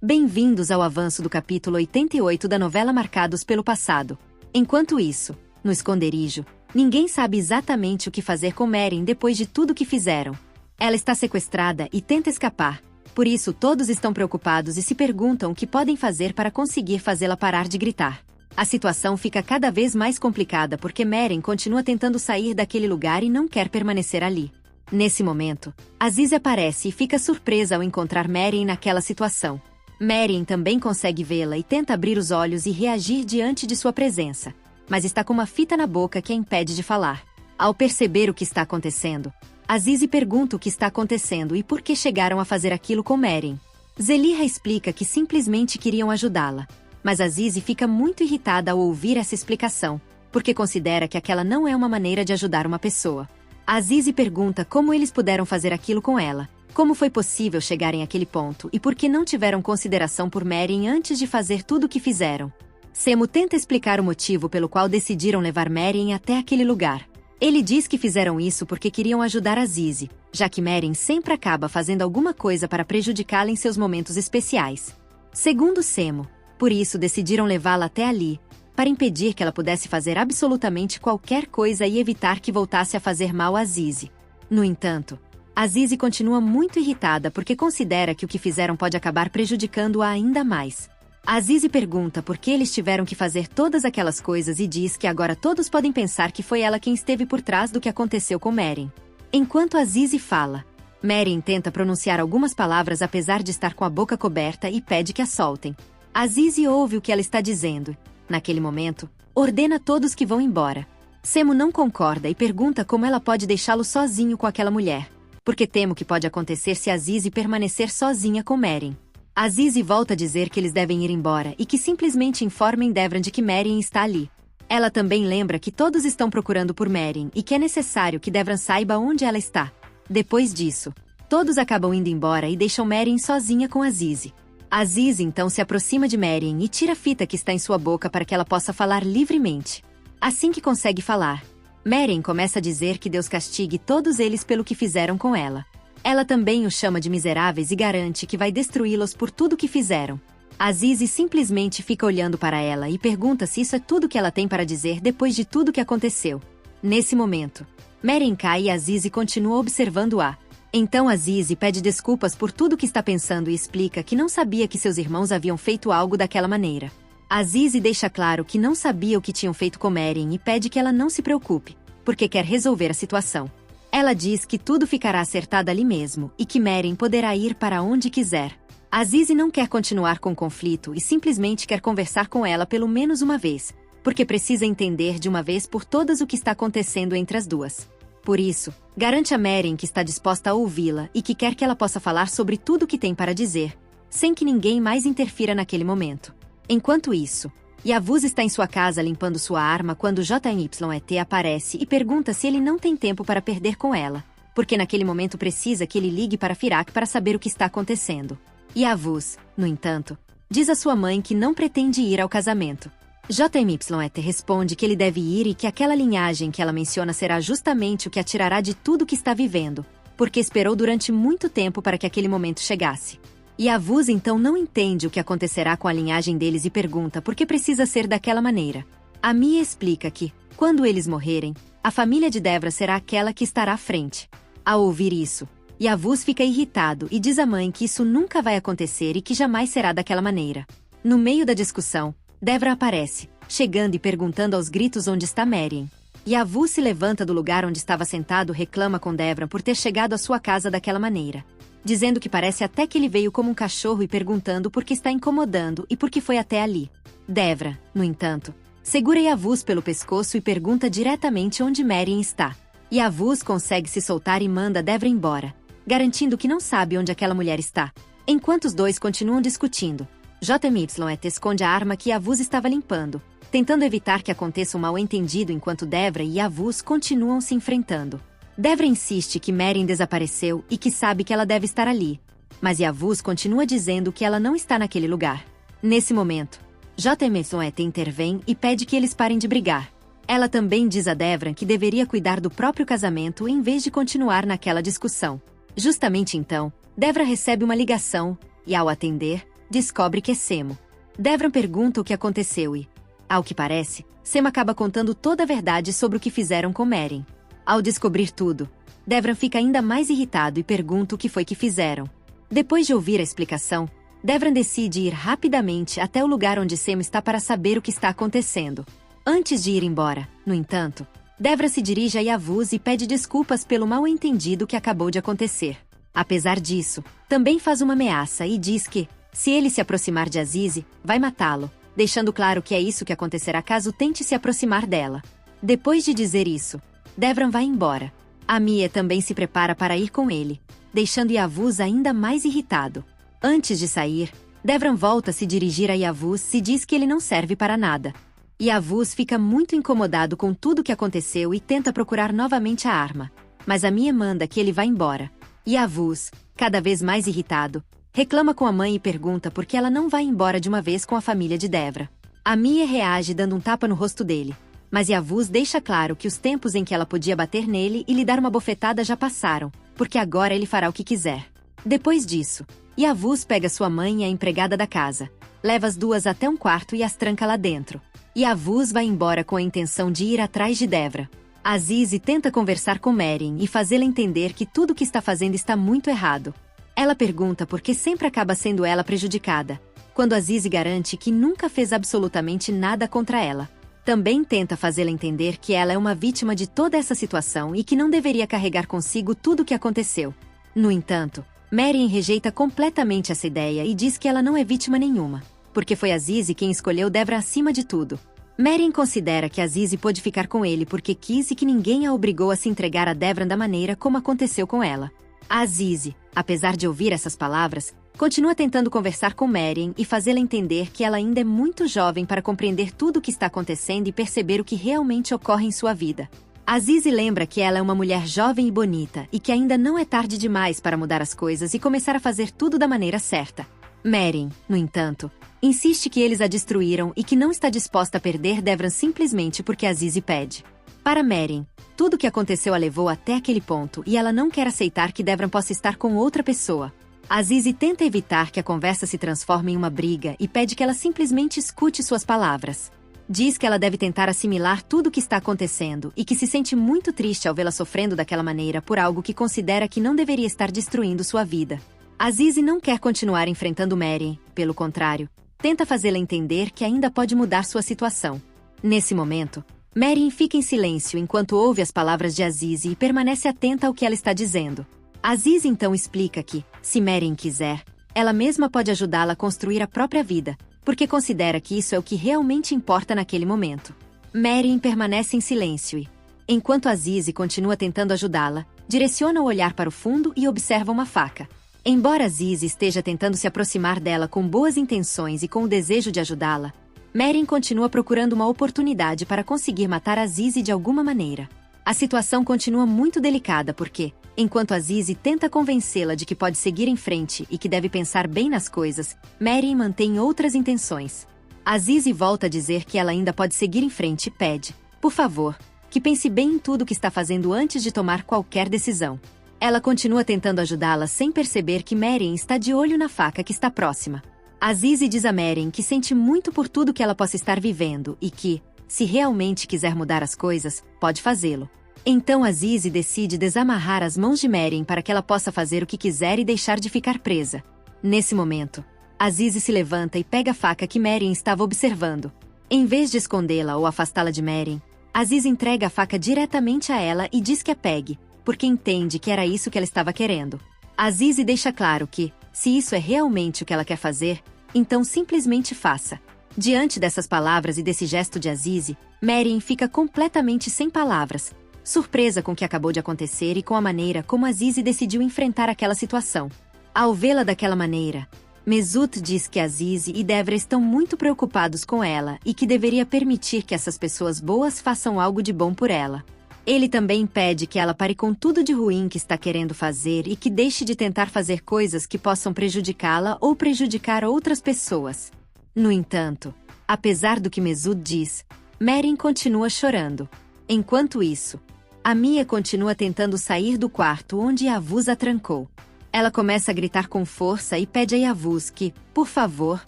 Bem-vindos ao avanço do capítulo 88 da novela Marcados pelo Passado. Enquanto isso, no esconderijo, ninguém sabe exatamente o que fazer com Merin depois de tudo que fizeram. Ela está sequestrada e tenta escapar. Por isso todos estão preocupados e se perguntam o que podem fazer para conseguir fazê-la parar de gritar. A situação fica cada vez mais complicada porque Merin continua tentando sair daquele lugar e não quer permanecer ali. Nesse momento, Aziz aparece e fica surpresa ao encontrar Merin naquela situação. Merin também consegue vê-la e tenta abrir os olhos e reagir diante de sua presença, mas está com uma fita na boca que a impede de falar. Ao perceber o que está acontecendo, Aziz pergunta o que está acontecendo e por que chegaram a fazer aquilo com Merin. Zeliha explica que simplesmente queriam ajudá-la, mas Aziz fica muito irritada ao ouvir essa explicação, porque considera que aquela não é uma maneira de ajudar uma pessoa. Aziz pergunta como eles puderam fazer aquilo com ela, como foi possível chegarem àquele ponto e por que não tiveram consideração por Merin antes de fazer tudo o que fizeram. Semo tenta explicar o motivo pelo qual decidiram levar Merin até aquele lugar. Ele diz que fizeram isso porque queriam ajudar Aziz, já que Merin sempre acaba fazendo alguma coisa para prejudicá-la em seus momentos especiais. Segundo Semo, por isso decidiram levá-la até ali, para impedir que ela pudesse fazer absolutamente qualquer coisa e evitar que voltasse a fazer mal a Aziz. No entanto, Aziz continua muito irritada porque considera que o que fizeram pode acabar prejudicando-a ainda mais. Aziz pergunta por que eles tiveram que fazer todas aquelas coisas e diz que agora todos podem pensar que foi ela quem esteve por trás do que aconteceu com Merin. Enquanto Aziz fala, Merin tenta pronunciar algumas palavras apesar de estar com a boca coberta e pede que a soltem. Aziz ouve o que ela está dizendo. Naquele momento, ordena a todos que vão embora. Semo não concorda e pergunta como ela pode deixá-lo sozinho com aquela mulher, porque temo que pode acontecer se Aziz permanecer sozinha com Merin. Aziz volta a dizer que eles devem ir embora e que simplesmente informem Devran de que Merin está ali. Ela também lembra que todos estão procurando por Merin e que é necessário que Devran saiba onde ela está. Depois disso, todos acabam indo embora e deixam Merin sozinha com Aziz. Aziz então se aproxima de Merin e tira a fita que está em sua boca para que ela possa falar livremente. Assim que consegue falar, Merin começa a dizer que Deus castigue todos eles pelo que fizeram com ela. Ela também os chama de miseráveis e garante que vai destruí-los por tudo que fizeram. Aziz simplesmente fica olhando para ela e pergunta se isso é tudo que ela tem para dizer depois de tudo que aconteceu. Nesse momento, Merin cai e Aziz continua observando-a. Então Aziz pede desculpas por tudo que está pensando e explica que não sabia que seus irmãos haviam feito algo daquela maneira. Aziz deixa claro que não sabia o que tinham feito com Merin e pede que ela não se preocupe, porque quer resolver a situação. Ela diz que tudo ficará acertado ali mesmo e que Merin poderá ir para onde quiser. Aziz não quer continuar com o conflito e simplesmente quer conversar com ela pelo menos uma vez, porque precisa entender de uma vez por todas o que está acontecendo entre as duas. Por isso, garante a Merin que está disposta a ouvi-la e que quer que ela possa falar sobre tudo o que tem para dizer, sem que ninguém mais interfira naquele momento. Enquanto isso, Yavuz está em sua casa limpando sua arma quando JYET aparece e pergunta se ele não tem tempo para perder com ela, porque naquele momento precisa que ele ligue para Firak para saber o que está acontecendo. Yavuz, no entanto, diz à sua mãe que não pretende ir ao casamento. JYET responde que ele deve ir e que aquela linhagem que ela menciona será justamente o que a tirará de tudo que está vivendo, porque esperou durante muito tempo para que aquele momento chegasse. Yavuz então não entende o que acontecerá com a linhagem deles e pergunta por que precisa ser daquela maneira. A Mia explica que, quando eles morrerem, a família de Devra será aquela que estará à frente. Ao ouvir isso, Yavuz fica irritado e diz à mãe que isso nunca vai acontecer e que jamais será daquela maneira. No meio da discussão, Devra aparece, chegando e perguntando aos gritos onde está Merin. Yavuz se levanta do lugar onde estava sentado e reclama com Devra por ter chegado à sua casa daquela maneira, dizendo que parece até que ele veio como um cachorro e perguntando por que está incomodando e por que foi até ali. Devra, no entanto, segura Yavuz pelo pescoço e pergunta diretamente onde Merin está. Yavuz consegue se soltar e manda Devra embora, garantindo que não sabe onde aquela mulher está. Enquanto os dois continuam discutindo, JYET esconde a arma que Yavuz estava limpando, tentando evitar que aconteça um mal-entendido enquanto Devra e Yavuz continuam se enfrentando. Devra insiste que Merin desapareceu e que sabe que ela deve estar ali, mas Yavuz continua dizendo que ela não está naquele lugar. Nesse momento, JYET intervém e pede que eles parem de brigar. Ela também diz a Devran que deveria cuidar do próprio casamento em vez de continuar naquela discussão. Justamente então, Devra recebe uma ligação, e ao atender, descobre que é Semo. Devran pergunta o que aconteceu e, ao que parece, Semo acaba contando toda a verdade sobre o que fizeram com Merin. Ao descobrir tudo, Devran fica ainda mais irritado e pergunta o que foi que fizeram. Depois de ouvir a explicação, Devran decide ir rapidamente até o lugar onde Semo está para saber o que está acontecendo. Antes de ir embora, no entanto, Devran se dirige a Yavuz e pede desculpas pelo mal-entendido que acabou de acontecer. Apesar disso, também faz uma ameaça e diz que, se ele se aproximar de Azize, vai matá-lo, deixando claro que é isso que acontecerá caso tente se aproximar dela. Depois de dizer isso, Devran vai embora. Amie também se prepara para ir com ele, deixando Yavuz ainda mais irritado. Antes de sair, Devran volta a se dirigir a Yavuz e diz que ele não serve para nada. Yavuz fica muito incomodado com tudo o que aconteceu e tenta procurar novamente a arma. Mas Amie manda que ele vá embora. Yavuz, cada vez mais irritado, reclama com a mãe e pergunta por que ela não vai embora de uma vez com a família de Devran. Amie reage dando um tapa no rosto dele, mas Yavuz deixa claro que os tempos em que ela podia bater nele e lhe dar uma bofetada já passaram, porque agora ele fará o que quiser. Depois disso, Yavuz pega sua mãe e a empregada da casa, leva as duas até um quarto e as tranca lá dentro. Yavuz vai embora com a intenção de ir atrás de Devran. Azize tenta conversar com Merin e fazê-la entender que tudo o que está fazendo está muito errado. Ela pergunta por que sempre acaba sendo ela prejudicada, quando Azize garante que nunca fez absolutamente nada contra ela. Também tenta fazê-la entender que ela é uma vítima de toda essa situação e que não deveria carregar consigo tudo o que aconteceu. No entanto, Merin rejeita completamente essa ideia e diz que ela não é vítima nenhuma, porque foi Azize quem escolheu Devran acima de tudo. Merin considera que Azize pôde ficar com ele porque quis e que ninguém a obrigou a se entregar a Devran da maneira como aconteceu com ela. Azize, apesar de ouvir essas palavras, continua tentando conversar com Merin e fazê-la entender que ela ainda é muito jovem para compreender tudo o que está acontecendo e perceber o que realmente ocorre em sua vida. Azize lembra que ela é uma mulher jovem e bonita e que ainda não é tarde demais para mudar as coisas e começar a fazer tudo da maneira certa. Merin, no entanto, insiste que eles a destruíram e que não está disposta a perder Devran simplesmente porque Azize pede. Para Merin, tudo o que aconteceu a levou até aquele ponto e ela não quer aceitar que Devran possa estar com outra pessoa. Azize tenta evitar que a conversa se transforme em uma briga e pede que ela simplesmente escute suas palavras. Diz que ela deve tentar assimilar tudo o que está acontecendo e que se sente muito triste ao vê-la sofrendo daquela maneira por algo que considera que não deveria estar destruindo sua vida. Azize não quer continuar enfrentando Merin, pelo contrário, tenta fazê-la entender que ainda pode mudar sua situação. Nesse momento, Merin fica em silêncio enquanto ouve as palavras de Azize e permanece atenta ao que ela está dizendo. Azize então explica que, se Merin quiser, ela mesma pode ajudá-la a construir a própria vida, porque considera que isso é o que realmente importa naquele momento. Merin permanece em silêncio e, enquanto Azize continua tentando ajudá-la, direciona o olhar para o fundo e observa uma faca. Embora Azize esteja tentando se aproximar dela com boas intenções e com o desejo de ajudá-la, Merin continua procurando uma oportunidade para conseguir matar Azize de alguma maneira. A situação continua muito delicada porque, enquanto Azize tenta convencê-la de que pode seguir em frente e que deve pensar bem nas coisas, Merin mantém outras intenções. Azize volta a dizer que ela ainda pode seguir em frente e pede, por favor, que pense bem em tudo o que está fazendo antes de tomar qualquer decisão. Ela continua tentando ajudá-la sem perceber que Merin está de olho na faca que está próxima. Azize diz a Merin que sente muito por tudo que ela possa estar vivendo e que, se realmente quiser mudar as coisas, pode fazê-lo. Então Azize decide desamarrar as mãos de Merin para que ela possa fazer o que quiser e deixar de ficar presa. Nesse momento, Azize se levanta e pega a faca que Merin estava observando. Em vez de escondê-la ou afastá-la de Merin, Azize entrega a faca diretamente a ela e diz que a pegue, porque entende que era isso que ela estava querendo. Azize deixa claro que, se isso é realmente o que ela quer fazer, então simplesmente faça. Diante dessas palavras e desse gesto de Azize, Merin fica completamente sem palavras, surpresa com o que acabou de acontecer e com a maneira como Azize decidiu enfrentar aquela situação. Ao vê-la daquela maneira, Mesut diz que Azize e Devran estão muito preocupados com ela e que deveria permitir que essas pessoas boas façam algo de bom por ela. Ele também pede que ela pare com tudo de ruim que está querendo fazer e que deixe de tentar fazer coisas que possam prejudicá-la ou prejudicar outras pessoas. No entanto, apesar do que Mesut diz, Merin continua chorando. Enquanto isso, Amie continua tentando sair do quarto onde Yavuz a trancou. Ela começa a gritar com força e pede a Yavuz que, por favor,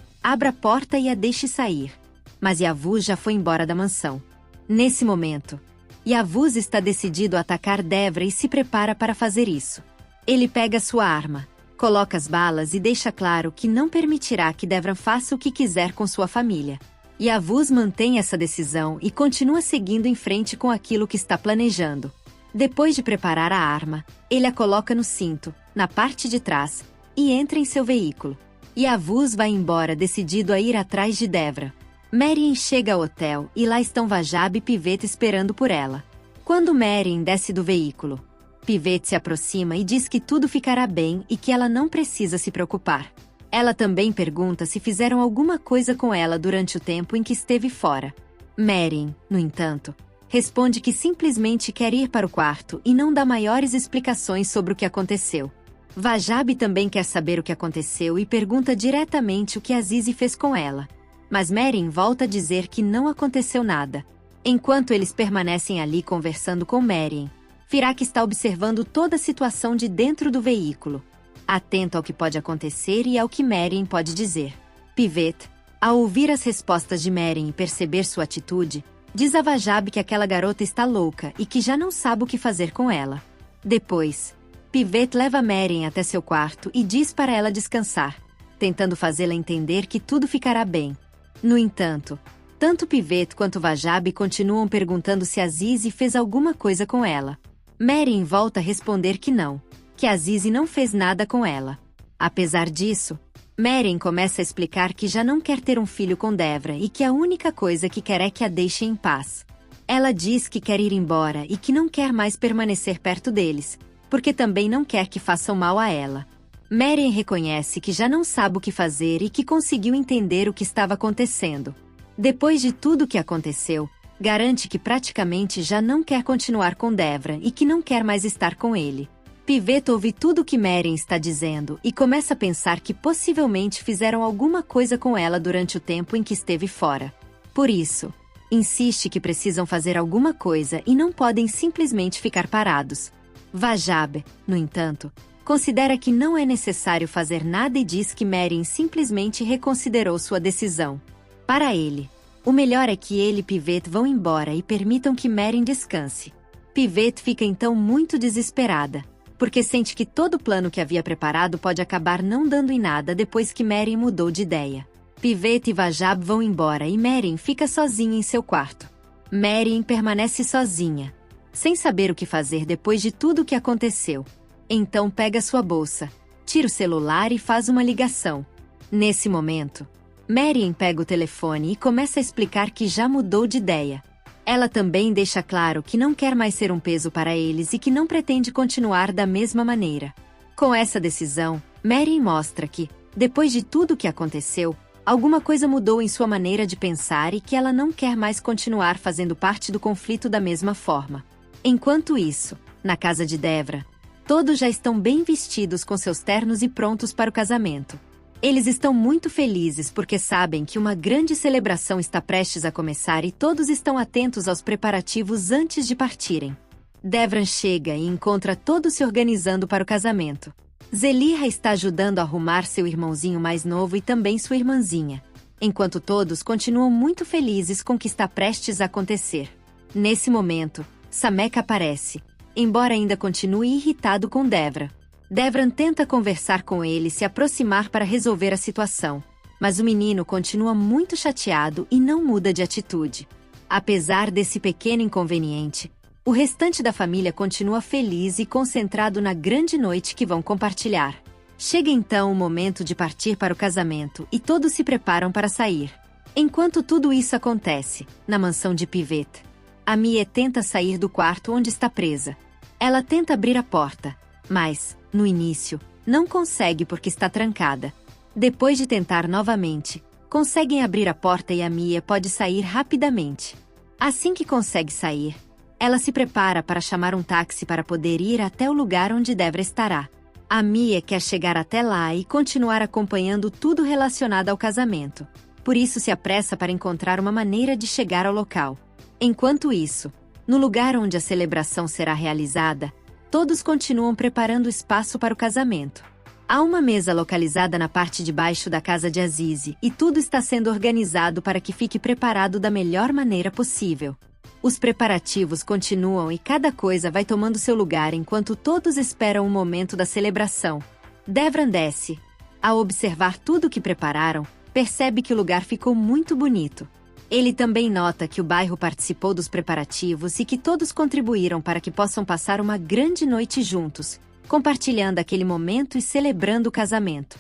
abra a porta e a deixe sair. Mas Yavuz já foi embora da mansão. Nesse momento, Yavuz está decidido a atacar Devra e se prepara para fazer isso. Ele pega sua arma, coloca as balas e deixa claro que não permitirá que Devran faça o que quiser com sua família. Yavuz mantém essa decisão e continua seguindo em frente com aquilo que está planejando. Depois de preparar a arma, ele a coloca no cinto, na parte de trás, e entra em seu veículo. Yavuz vai embora decidido a ir atrás de Devra. Merin chega ao hotel e lá estão Vajab e Pivete esperando por ela. Quando Merin desce do veículo, Pivete se aproxima e diz que tudo ficará bem e que ela não precisa se preocupar. Ela também pergunta se fizeram alguma coisa com ela durante o tempo em que esteve fora. Merin, no entanto, responde que simplesmente quer ir para o quarto e não dá maiores explicações sobre o que aconteceu. Vajab também quer saber o que aconteceu e pergunta diretamente o que Azize fez com ela. Mas Merin volta a dizer que não aconteceu nada. Enquanto eles permanecem ali conversando com Merin, Firak está observando toda a situação de dentro do veículo, atento ao que pode acontecer e ao que Merin pode dizer. Pivete, ao ouvir as respostas de Merin e perceber sua atitude, diz a Vajab que aquela garota está louca e que já não sabe o que fazer com ela. Depois, Pivete leva Merin até seu quarto e diz para ela descansar, tentando fazê-la entender que tudo ficará bem. No entanto, tanto Pivete quanto Vajab continuam perguntando se Azize fez alguma coisa com ela. Merin volta a responder que não, que Azize não fez nada com ela. Apesar disso, Merin começa a explicar que já não quer ter um filho com Devra e que a única coisa que quer é que a deixe em paz. Ela diz que quer ir embora e que não quer mais permanecer perto deles, porque também não quer que façam mal a ela. Merin reconhece que já não sabe o que fazer e que conseguiu entender o que estava acontecendo. Depois de tudo o que aconteceu, garante que praticamente já não quer continuar com Devra e que não quer mais estar com ele. Pivete ouve tudo o que Merin está dizendo e começa a pensar que possivelmente fizeram alguma coisa com ela durante o tempo em que esteve fora. Por isso, insiste que precisam fazer alguma coisa e não podem simplesmente ficar parados. Vajab, no entanto, considera que não é necessário fazer nada e diz que Merin simplesmente reconsiderou sua decisão. Para ele, o melhor é que ele e Pivete vão embora e permitam que Merin descanse. Pivete fica então muito desesperada, porque sente que todo o plano que havia preparado pode acabar não dando em nada depois que Merin mudou de ideia. Pivete e Vajab vão embora e Merin fica sozinha em seu quarto. Merin permanece sozinha, sem saber o que fazer depois de tudo o que aconteceu. Então pega sua bolsa, tira o celular e faz uma ligação. Nesse momento, Merin pega o telefone e começa a explicar que já mudou de ideia. Ela também deixa claro que não quer mais ser um peso para eles e que não pretende continuar da mesma maneira. Com essa decisão, Merin mostra que, depois de tudo o que aconteceu, alguma coisa mudou em sua maneira de pensar e que ela não quer mais continuar fazendo parte do conflito da mesma forma. Enquanto isso, na casa de Devra, todos já estão bem vestidos com seus ternos e prontos para o casamento. Eles estão muito felizes porque sabem que uma grande celebração está prestes a começar e todos estão atentos aos preparativos antes de partirem. Devran chega e encontra todos se organizando para o casamento. Zelira está ajudando a arrumar seu irmãozinho mais novo e também sua irmãzinha, enquanto todos continuam muito felizes com o que está prestes a acontecer. Nesse momento, Samek aparece, embora ainda continue irritado com Devra. Devran tenta conversar com ele e se aproximar para resolver a situação, mas o menino continua muito chateado e não muda de atitude. Apesar desse pequeno inconveniente, o restante da família continua feliz e concentrado na grande noite que vão compartilhar. Chega então o momento de partir para o casamento e todos se preparam para sair. Enquanto tudo isso acontece, na mansão de Pivete, Amie tenta sair do quarto onde está presa. Ela tenta abrir a porta, mas, no início, não consegue porque está trancada. Depois de tentar novamente, conseguem abrir a porta e Amie pode sair rapidamente. Assim que consegue sair, ela se prepara para chamar um táxi para poder ir até o lugar onde Devra estará. Amie quer chegar até lá e continuar acompanhando tudo relacionado ao casamento. Por isso se apressa para encontrar uma maneira de chegar ao local. Enquanto isso, no lugar onde a celebração será realizada, todos continuam preparando o espaço para o casamento. Há uma mesa localizada na parte de baixo da casa de Azize e tudo está sendo organizado para que fique preparado da melhor maneira possível. Os preparativos continuam e cada coisa vai tomando seu lugar enquanto todos esperam o momento da celebração. Devran desce. Ao observar tudo o que prepararam, percebe que o lugar ficou muito bonito. Ele também nota que o bairro participou dos preparativos e que todos contribuíram para que possam passar uma grande noite juntos, compartilhando aquele momento e celebrando o casamento.